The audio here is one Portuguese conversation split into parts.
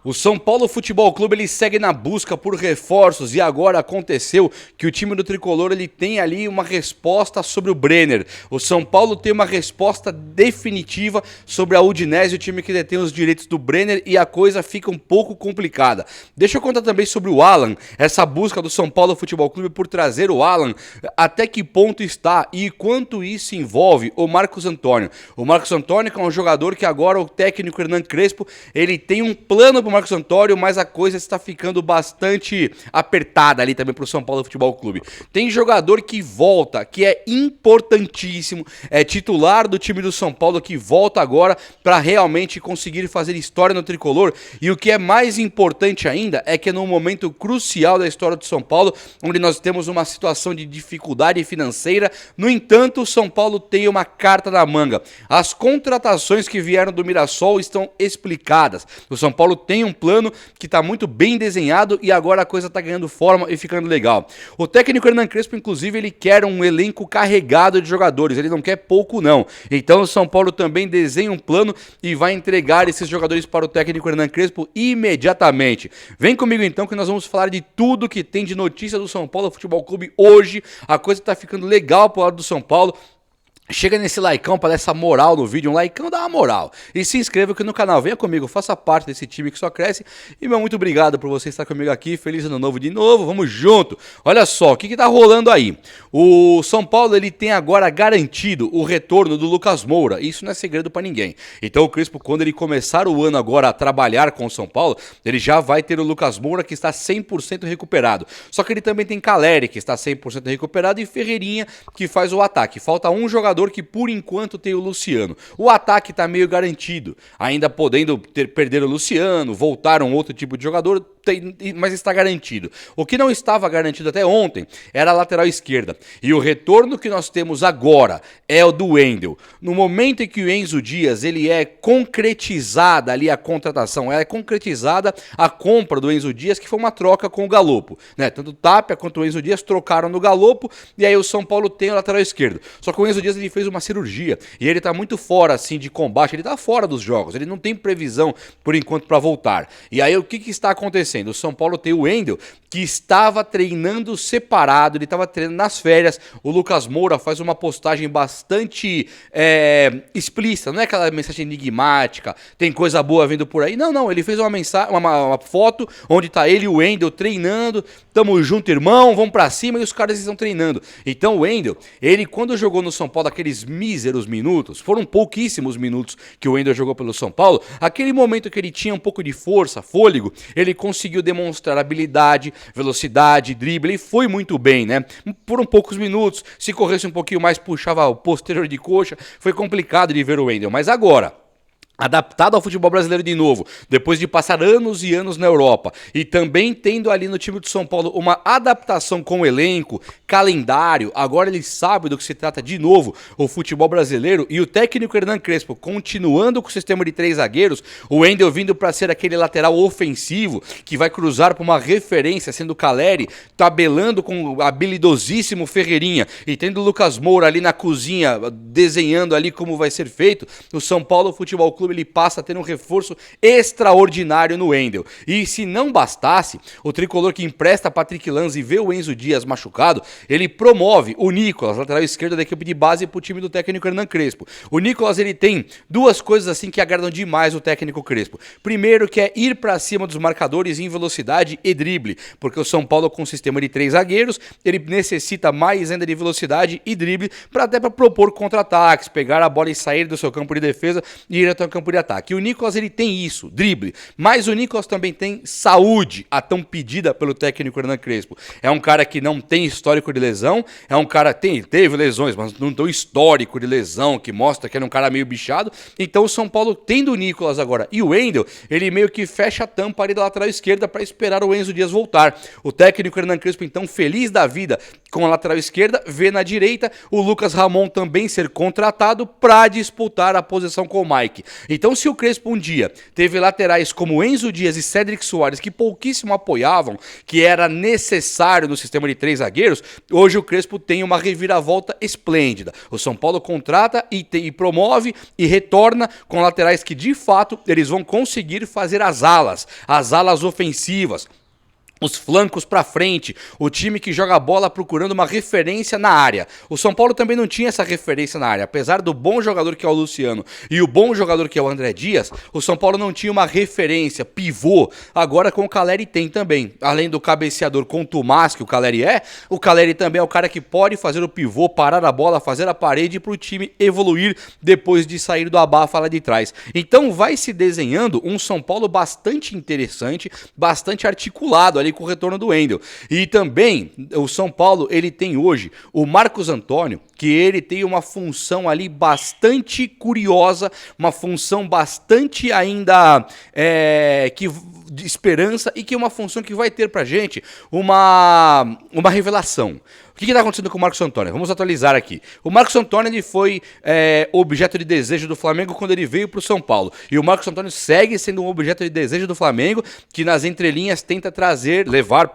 O São Paulo Futebol Clube ele segue na busca por reforços e agora aconteceu que o time do Tricolor ele tem ali uma resposta sobre o Brenner. O São Paulo tem uma resposta definitiva sobre a Udinese, o time que detém os direitos do Brenner, e a coisa fica um pouco complicada. Deixa eu contar também sobre o Alan, essa busca do São Paulo Futebol Clube por trazer o Alan, até que ponto está e quanto isso envolve o Marcos Antônio. O Marcos Antônio que é um jogador que agora o técnico Hernan Crespo ele tem um plano para o Marcos Antônio, mas a coisa está ficando bastante apertada ali também para o São Paulo Futebol Clube. Tem jogador que volta, que é importantíssimo, é titular do time do São Paulo, que volta agora para realmente conseguir fazer história no Tricolor, e o que é mais importante ainda é que é num momento crucial da história do São Paulo, onde nós temos uma situação de dificuldade financeira. No entanto, o São Paulo tem uma carta na manga. As contratações que vieram do Mirassol estão explicadas. O São Paulo tem um plano que está muito bem desenhado e agora a coisa está ganhando forma e ficando legal. O técnico Hernan Crespo, inclusive, ele quer um elenco carregado de jogadores, ele não quer pouco não. Então o São Paulo também desenha um plano e vai entregar esses jogadores para o técnico Hernan Crespo imediatamente. Vem comigo então que nós vamos falar de tudo que tem de notícia do São Paulo Futebol Clube hoje. A coisa está ficando legal pro lado do São Paulo. Chega nesse likeão para dar essa moral no vídeo, um likeão dá uma moral. E se inscreva aqui no canal, venha comigo, faça parte desse time que só cresce. E meu muito obrigado por você estar comigo aqui, feliz ano novo de novo, vamos junto. Olha só, o que tá rolando aí? O São Paulo ele tem agora garantido o retorno do Lucas Moura, isso não é segredo para ninguém. Então o Crespo, quando ele começar o ano agora a trabalhar com o São Paulo, ele já vai ter o Lucas Moura que está 100% recuperado. Só que ele também tem Caleri que está 100% recuperado e Ferreirinha que faz o ataque. Falta um jogador que por enquanto tem o Luciano. O ataque está meio garantido, ainda podendo perder o Luciano, voltar um outro tipo de jogador, mas está garantido. O que não estava garantido até ontem era a lateral esquerda. E o retorno que nós temos agora é o do Wendel. No momento em que o Enzo Dias ele é concretizada ali a contratação, é concretizada a compra do Enzo Dias, que foi uma troca com o Galopo, né? Tanto o Tapia quanto o Enzo Dias trocaram no Galopo e aí o São Paulo tem o lateral esquerdo. Só que o Enzo Dias ele fez uma cirurgia e ele tá muito fora assim de combate, ele tá fora dos jogos, ele não tem previsão por enquanto para voltar. E aí o que está acontecendo? O São Paulo tem o Wendel, que estava treinando separado, ele estava treinando nas férias. O Lucas Moura faz uma postagem bastante explícita, não é aquela mensagem enigmática, tem coisa boa vindo por aí. Não, ele fez uma foto onde tá ele e o Wendel treinando, tamo junto irmão, vamos pra cima, e os caras estão treinando. Então o Wendel, ele quando jogou no São Paulo aqueles míseros minutos, foram pouquíssimos minutos que o Wendel jogou pelo São Paulo, aquele momento que ele tinha um pouco de força, fôlego, ele conseguiu demonstrar habilidade, velocidade, drible, e foi muito bem, né? Por poucos minutos, se corresse um pouquinho mais, puxava o posterior de coxa, foi complicado de ver o Wendel, mas agora, adaptado ao futebol brasileiro de novo, depois de passar anos e anos na Europa, e também tendo ali no time do São Paulo uma adaptação com o elenco, calendário, agora ele sabe do que se trata de novo o futebol brasileiro, e o técnico Hernan Crespo continuando com o sistema de 3 zagueiros, o Wendel vindo para ser aquele lateral ofensivo, que vai cruzar para uma referência, sendo o Caleri, tabelando com o habilidosíssimo Ferreirinha, e tendo o Lucas Moura ali na cozinha, desenhando ali como vai ser feito, o São Paulo Futebol Clube ele passa a ter um reforço extraordinário no Wendel. E se não bastasse, o tricolor que empresta Patrick Lanz e vê o Enzo Dias machucado, ele promove o Nicolas, lateral esquerdo da equipe de base, para o time do técnico Hernan Crespo. O Nicolas ele tem duas coisas assim que agradam demais o técnico Crespo. Primeiro, que é ir para cima dos marcadores em velocidade e drible, porque o São Paulo com um sistema de 3 zagueiros, ele necessita mais ainda de velocidade e drible até para propor contra-ataques, pegar a bola e sair do seu campo de defesa e ir até o campo de ataque. E o Nicolas ele tem isso, drible, mas o Nicolas também tem saúde, a tão pedida pelo técnico Hernan Crespo. É um cara que não tem histórico de lesão, é um cara que teve lesões, mas não tem histórico de lesão, que mostra que ele é um cara meio bichado. Então o São Paulo tendo o Nicolas agora e o Wendel, ele meio que fecha a tampa ali da lateral esquerda para esperar o Enzo Dias voltar. O técnico Hernan Crespo então feliz da vida com a lateral esquerda, vê na direita o Lucas Ramon também ser contratado para disputar a posição com o Mike. Então, se o Crespo um dia teve laterais como Enzo Dias e Cédric Soares, que pouquíssimo apoiavam, que era necessário no sistema de 3 zagueiros, hoje o Crespo tem uma reviravolta esplêndida. O São Paulo contrata e promove e retorna com laterais que, de fato, eles vão conseguir fazer as alas ofensivas, os flancos pra frente, o time que joga a bola procurando uma referência na área. O São Paulo também não tinha essa referência na área. Apesar do bom jogador que é o Luciano e o bom jogador que é o André Dias, o São Paulo não tinha uma referência, pivô. Agora com o Calleri tem também. Além do cabeceador contumaz que o Calleri também é o cara que pode fazer o pivô, parar a bola, fazer a parede pro time evoluir depois de sair do abafa lá de trás. Então vai se desenhando um São Paulo bastante interessante, bastante articulado ali com o retorno do Wendel. E também o São Paulo, ele tem hoje o Marcos Antônio, que ele tem uma função ali bastante curiosa, uma função bastante ainda de esperança, e que é uma função que vai ter pra gente uma revelação. O que está acontecendo com o Marcos Antônio? Vamos atualizar aqui. O Marcos Antônio ele foi objeto de desejo do Flamengo quando ele veio para o São Paulo. E o Marcos Antônio segue sendo um objeto de desejo do Flamengo, que nas entrelinhas tenta levar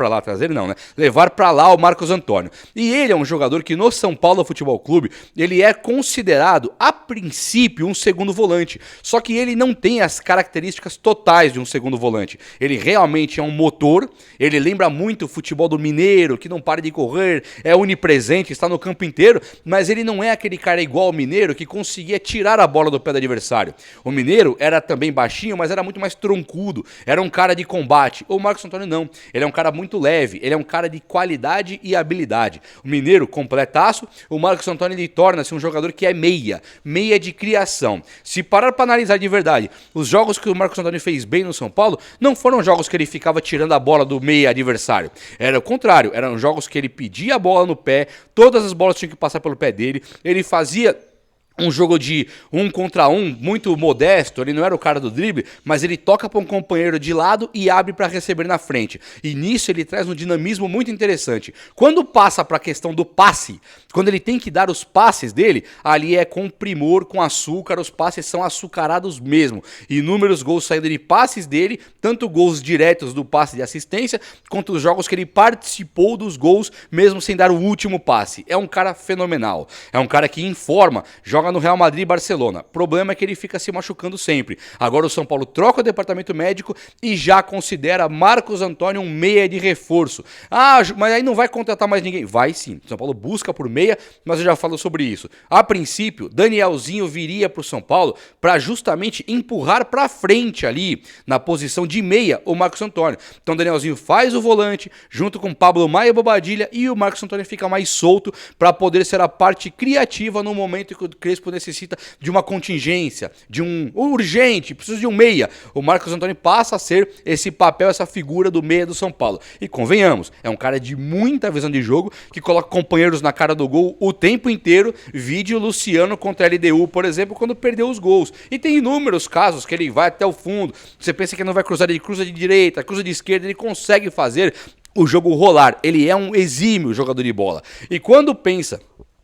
para lá o Marcos Antônio. E ele é um jogador que no São Paulo Futebol Clube, ele é considerado, a princípio, um segundo volante. Só que ele não tem as características totais de um segundo volante. Ele realmente é um motor, ele lembra muito o futebol do Mineiro, que não para de correr, é onipresente, está no campo inteiro, mas ele não é aquele cara igual ao Mineiro que conseguia tirar a bola do pé do adversário. O Mineiro era também baixinho, mas era muito mais troncudo, era um cara de combate. O Marcos Antônio não, ele é um cara muito leve, ele é um cara de qualidade e habilidade. O Mineiro completaço, o Marcos Antônio ele torna-se um jogador que é meia de criação. Se parar para analisar de verdade, os jogos que o Marcos Antônio fez bem no São Paulo não foram jogos que ele ficava tirando a bola do meia adversário, era o contrário, eram jogos que ele pedia a bola no pé, todas as bolas tinham que passar pelo pé dele, ele fazia um jogo de 1 contra 1 muito modesto, ele não era o cara do drible, mas ele toca para um companheiro de lado e abre para receber na frente. E nisso ele traz um dinamismo muito interessante. Quando passa para a questão do passe, quando ele tem que dar os passes dele, ali é com primor, com açúcar, os passes são açucarados mesmo. Inúmeros gols saindo de passes dele, tanto gols diretos do passe de assistência, quanto os jogos que ele participou dos gols, mesmo sem dar o último passe. É um cara fenomenal, é um cara que informa, joga no Real Madrid e Barcelona. O problema é que ele fica se machucando sempre. Agora o São Paulo troca o departamento médico e já considera Marcos Antônio um meia de reforço. Ah, mas aí não vai contratar mais ninguém. Vai sim. O São Paulo busca por meia, mas eu já falo sobre isso. A princípio, Danielzinho viria para o São Paulo para justamente empurrar para frente ali, na posição de meia, o Marcos Antônio. Então Danielzinho faz o volante, junto com Pablo Maia e Bobadilha, e o Marcos Antônio fica mais solto para poder ser a parte criativa no momento que o Crespo necessita de uma contingência, de um urgente, precisa de um meia. O Marcos Antônio passa a ser esse papel, essa figura do meia do São Paulo. E convenhamos, é um cara de muita visão de jogo, que coloca companheiros na cara do gol o tempo inteiro. Vídeo Luciano contra a LDU, por exemplo, quando perdeu os gols. E tem inúmeros casos que ele vai até o fundo. Você pensa que ele não vai cruzar, ele cruza de direita, cruza de esquerda, ele consegue fazer o jogo rolar. Ele é um exímio jogador de bola. E quando pensa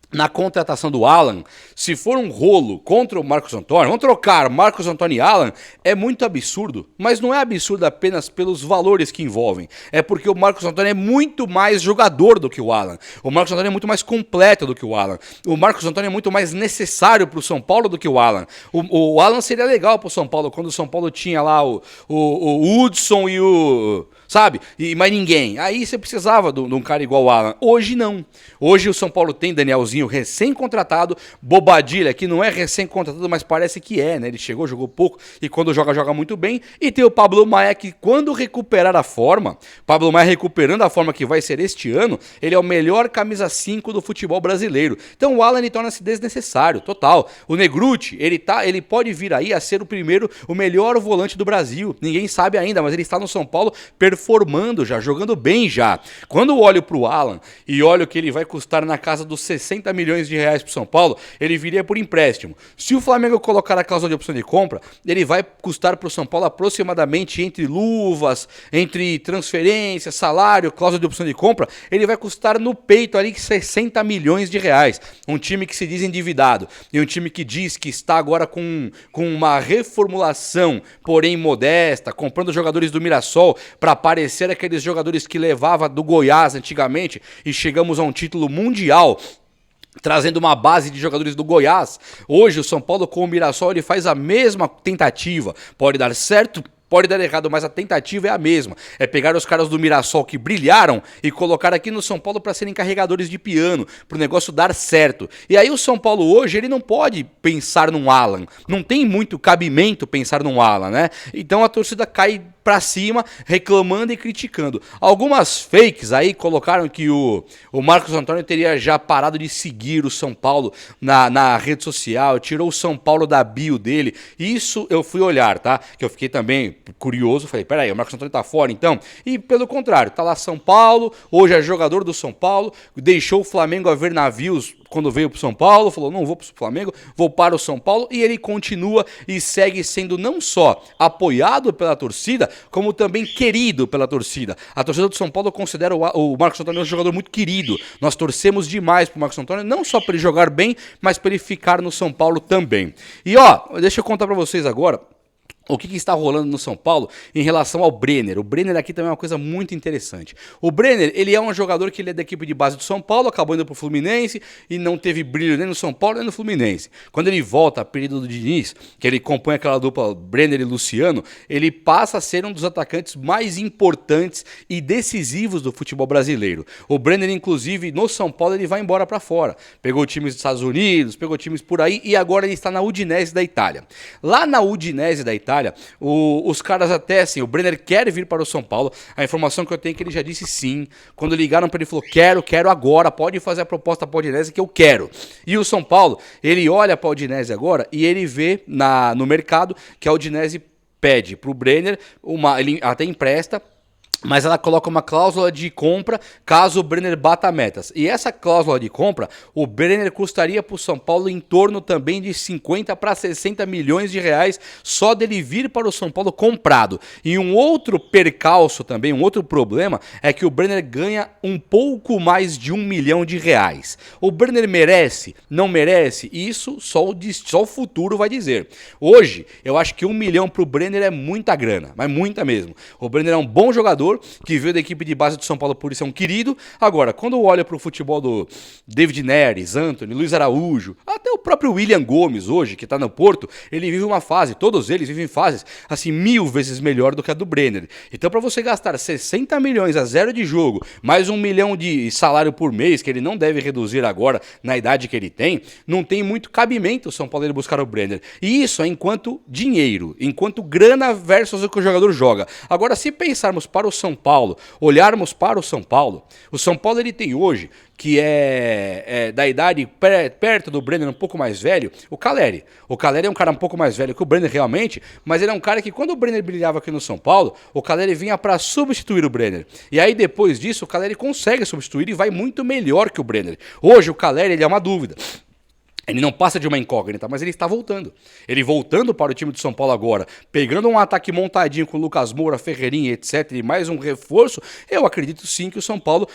na contratação do Alan, se for um rolo contra o Marcos Antônio, vamos trocar Marcos Antônio e Alan, é muito absurdo, mas não é absurdo apenas pelos valores que envolvem, é porque o Marcos Antônio é muito mais jogador do que o Alan, o Marcos Antônio é muito mais completo do que o Alan, o Marcos Antônio é muito mais necessário para o São Paulo do que o Alan. O Alan seria legal para o São Paulo, quando o São Paulo tinha lá o Hudson e o... sabe? E mais ninguém. Aí você precisava de um cara igual o Alan. Hoje não. Hoje o São Paulo tem Danielzinho recém-contratado, Bobadilha, que não é recém-contratado, mas parece que é, né? Ele chegou, jogou pouco e quando joga muito bem. E tem o Pablo Maia, que quando recuperar a forma, Pablo Maia recuperando a forma que vai ser este ano, ele é o melhor camisa 5 do futebol brasileiro. Então o Alan torna-se desnecessário, total. O Negruti, ele pode vir aí a ser o melhor volante do Brasil. Ninguém sabe ainda, mas ele está no São Paulo performando já, jogando bem já. Quando eu olho para o Alan e olho que ele vai custar na casa dos 60 milhões de reais para o São Paulo, ele viria por empréstimo. Se o Flamengo colocar a cláusula de opção de compra, ele vai custar para o São Paulo aproximadamente, entre luvas, entre transferência, salário, cláusula de opção de compra, ele vai custar no peito ali 60 milhões de reais. Um time que se diz endividado e um time que diz que está agora com uma reformulação, porém modesta, comprando jogadores do Mirassol para parecer aqueles jogadores que levava do Goiás antigamente e chegamos a um título mundial, trazendo uma base de jogadores do Goiás. Hoje o São Paulo com o Mirassol ele faz a mesma tentativa, pode dar certo, pode dar errado, mas a tentativa é a mesma. É pegar os caras do Mirassol que brilharam e colocar aqui no São Paulo para serem carregadores de piano, para o negócio dar certo. E aí o São Paulo hoje, ele não pode pensar num Alan. Não tem muito cabimento pensar num Alan, né? Então a torcida cai pra cima, reclamando e criticando. Algumas fakes aí colocaram que o Marcos Antônio teria já parado de seguir o São Paulo na rede social, tirou o São Paulo da bio dele. Isso eu fui olhar, tá? Que eu fiquei também curioso, falei, peraí, o Marcos Antônio tá fora então? E pelo contrário, tá lá São Paulo, hoje é jogador do São Paulo, deixou o Flamengo a ver navios quando veio pro São Paulo, falou, não vou pro Flamengo, vou para o São Paulo, e ele continua e segue sendo não só apoiado pela torcida, como também querido pela torcida. A torcida do São Paulo considera o Marcos Antônio um jogador muito querido. Nós torcemos demais pro Marcos Antônio, não só para ele jogar bem, mas para ele ficar no São Paulo também. E ó, deixa eu contar para vocês agora o que está rolando no São Paulo em relação ao Brenner. O Brenner aqui também é uma coisa muito interessante. O Brenner, ele é um jogador que ele é da equipe de base do São Paulo, acabou indo pro Fluminense e não teve brilho nem no São Paulo nem no Fluminense. Quando ele volta a período do Diniz, que ele compõe aquela dupla Brenner e Luciano, ele passa a ser um dos atacantes mais importantes e decisivos do futebol brasileiro. O Brenner, inclusive, no São Paulo, ele vai embora para fora. Pegou times dos Estados Unidos, pegou times por aí e agora ele está na Udinese da Itália. Lá na Udinese da Itália, os caras até assim, o Brenner quer vir para o São Paulo. A informação que eu tenho é que ele já disse sim. Quando ligaram para ele, falou: quero agora, pode fazer a proposta para a Udinese que eu quero. E o São Paulo, ele olha para a Udinese agora e ele vê no mercado que a Udinese pede para o Brenner, ele até empresta, mas ela coloca uma cláusula de compra caso o Brenner bata metas. E essa cláusula de compra, o Brenner custaria para o São Paulo em torno também de 50 para 60 milhões de reais só dele vir para o São Paulo comprado. E um outro percalço também, um outro problema, é que o Brenner ganha um pouco mais de 1 milhão de reais. O Brenner merece? Não merece? Isso só o futuro vai dizer. Hoje, eu acho que 1 milhão para o Brenner é muita grana, mas muita mesmo. O Brenner é um bom jogador, que veio da equipe de base do São Paulo, por isso é um querido. Agora, quando olha para o futebol do David Neres, Antony, Luiz Araújo, até o próprio William Gomes hoje, que está no Porto, ele vive uma fase, todos eles vivem fases, assim, 1000 vezes melhor do que a do Brenner. Então, para você gastar 60 milhões a zero de jogo, mais 1 milhão de salário por mês, que ele não deve reduzir agora na idade que ele tem, não tem muito cabimento o São Paulo ele buscar o Brenner. E isso é enquanto dinheiro, enquanto grana versus o que o jogador joga. Agora, se pensarmos para o São Paulo, olharmos para o São Paulo ele tem hoje, que é da idade perto do Brenner, um pouco mais velho, o Caleri. O Caleri é um cara um pouco mais velho que o Brenner realmente, mas ele é um cara que quando o Brenner brilhava aqui no São Paulo, o Caleri vinha para substituir o Brenner. E aí depois disso, o Caleri consegue substituir e vai muito melhor que o Brenner. Hoje o Caleri, ele é uma dúvida. Ele não passa de uma incógnita, mas ele está voltando. Ele voltando para o time do São Paulo agora, pegando um ataque montadinho com o Lucas Moura, Ferreirinha, etc. E mais um reforço, eu acredito sim que o São Paulo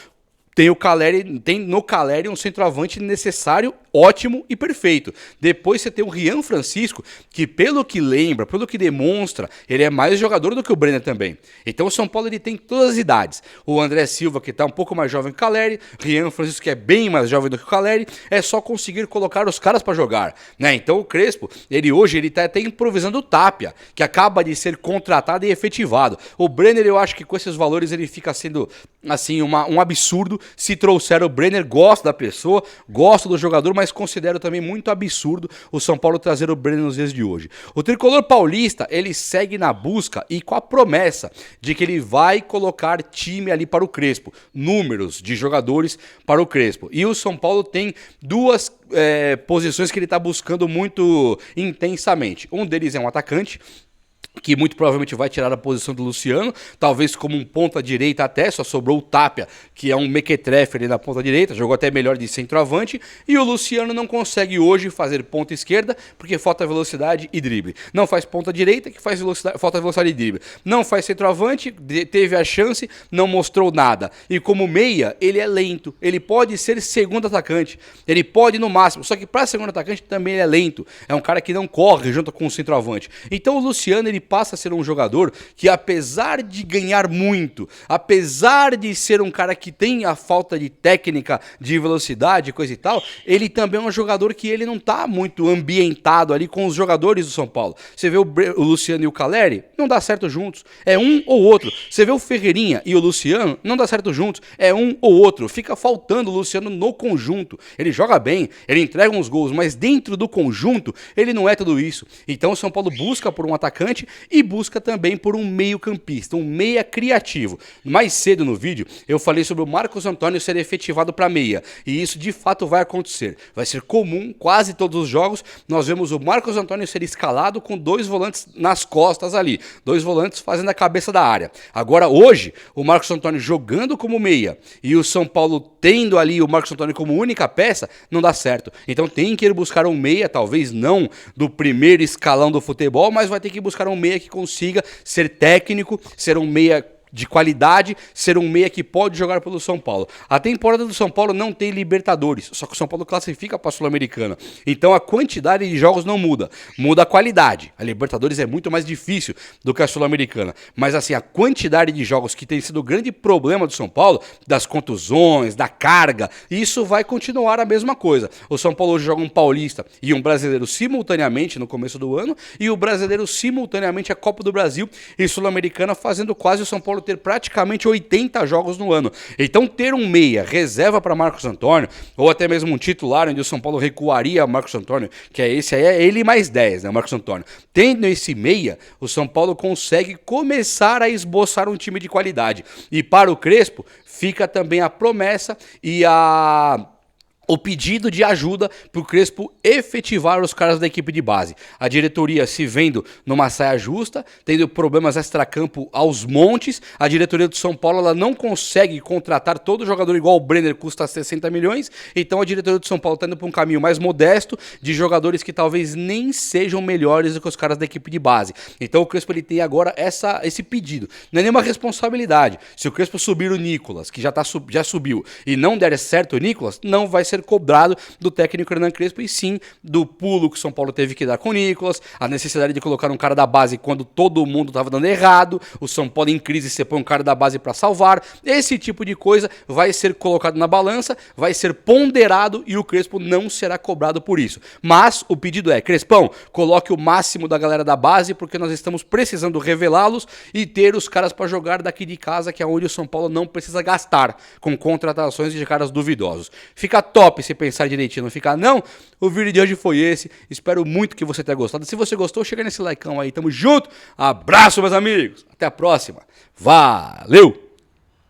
tem no Caleri um centroavante necessário, ótimo e perfeito. Depois você tem o Rian Francisco, que pelo que lembra, pelo que demonstra, ele é mais jogador do que o Brenner também. Então o São Paulo ele tem todas as idades. O André Silva, que está um pouco mais jovem que o Caleri, Rian Francisco, que é bem mais jovem do que o Caleri, é só conseguir colocar os caras para jogar, né? Então o Crespo, hoje ele está até improvisando o Tapia, que acaba de ser contratado e efetivado. O Brenner, eu acho que com esses valores ele fica sendo assim um absurdo. Se trouxer o Brenner, gosto da pessoa, gosto do jogador, mas considero também muito absurdo o São Paulo trazer o Brenner nos dias de hoje. O tricolor paulista, ele segue na busca e com a promessa de que ele vai colocar time ali para o Crespo, números de jogadores para o Crespo. E o São Paulo tem duas posições que ele está buscando muito intensamente. Um deles é um atacante, que muito provavelmente vai tirar a posição do Luciano, talvez como um ponta-direita até, só sobrou o Tapia, que é um mequetrefe ali na ponta-direita, jogou até melhor de centroavante, e o Luciano não consegue hoje fazer ponta-esquerda, porque falta velocidade e drible. Não faz ponta-direita, que faz velocidade, falta velocidade e drible. Não faz centroavante, teve a chance, não mostrou nada. E como meia, ele é lento, ele pode ser segundo atacante, ele pode no máximo, só que para segundo atacante também ele é lento, é um cara que não corre junto com o centroavante. Então o Luciano, ele passa a ser um jogador que, apesar de ganhar muito, apesar de ser um cara que tem a falta de técnica, de velocidade, coisa e tal, ele também é um jogador que ele não tá muito ambientado ali com os jogadores do São Paulo. Você vê o Luciano e o Calleri, não dá certo juntos, é um ou outro. Você vê o Ferreirinha e o Luciano, não dá certo juntos, é um ou outro. Fica faltando o Luciano no conjunto. Ele joga bem, ele entrega uns gols, mas dentro do conjunto, ele não é tudo isso. Então o São Paulo busca por um atacante e busca também por um meio-campista, um meia criativo. Mais cedo no vídeo, eu falei sobre o Marcos Antônio ser efetivado para meia, e isso de fato vai acontecer. Vai ser comum, quase todos os jogos, nós vemos o Marcos Antônio ser escalado com 2 volantes nas costas ali, 2 volantes fazendo a cabeça da área. Agora, hoje, o Marcos Antônio jogando como meia e o São Paulo tendo ali o Marcos Antônio como única peça, não dá certo. Então tem que ir buscar um meia, talvez não do primeiro escalão do futebol, mas vai ter que buscar um meia que consiga ser técnico, ser um meia de qualidade, ser um meia que pode jogar pelo São Paulo. A temporada do São Paulo não tem Libertadores, só que o São Paulo classifica para a Sul-Americana. Então a quantidade de jogos não muda, muda a qualidade. A Libertadores é muito mais difícil do que a Sul-Americana, mas assim, a quantidade de jogos que tem sido o grande problema do São Paulo, das contusões, da carga, isso vai continuar a mesma coisa. O São Paulo hoje joga um paulista e um brasileiro simultaneamente no começo do ano, e o brasileiro simultaneamente a Copa do Brasil e Sul-Americana, fazendo quase o São Paulo ter praticamente 80 jogos no ano. Então ter um meia reserva para Marcos Antônio, ou até mesmo um titular onde o São Paulo recuaria Marcos Antônio, que é esse aí, é ele mais 10, né, Marcos Antônio. Tendo esse meia, o São Paulo consegue começar a esboçar um time de qualidade. E para o Crespo, fica também a promessa e o pedido de ajuda para o Crespo efetivar os caras da equipe de base. A diretoria se vendo numa saia justa, tendo problemas extracampo aos montes. A diretoria do São Paulo, ela não consegue contratar todo jogador igual o Brenner, custa 60 milhões. Então a diretoria do São Paulo está indo para um caminho mais modesto, de jogadores que talvez nem sejam melhores do que os caras da equipe de base. Então o Crespo, ele tem agora esse pedido. Não é nenhuma responsabilidade. Se o Crespo subir o Nicolas, que já subiu, e não der certo o Nicolas, não vai ser cobrado do técnico Hernan Crespo, e sim do pulo que o São Paulo teve que dar com o Nicolas, a necessidade de colocar um cara da base quando todo mundo estava dando errado, o São Paulo em crise, você põe um cara da base para salvar. Esse tipo de coisa vai ser colocado na balança, vai ser ponderado, e o Crespo não será cobrado por isso. Mas o pedido é: Crespão, coloque o máximo da galera da base, porque nós estamos precisando revelá-los e ter os caras para jogar daqui de casa, que é onde o São Paulo não precisa gastar com contratações de caras duvidosos. Fica top se pensar direitinho, não ficar não. O vídeo de hoje foi esse, espero muito que você tenha gostado. Se você gostou, chega nesse likeão aí, tamo junto, abraço meus amigos, até a próxima, valeu!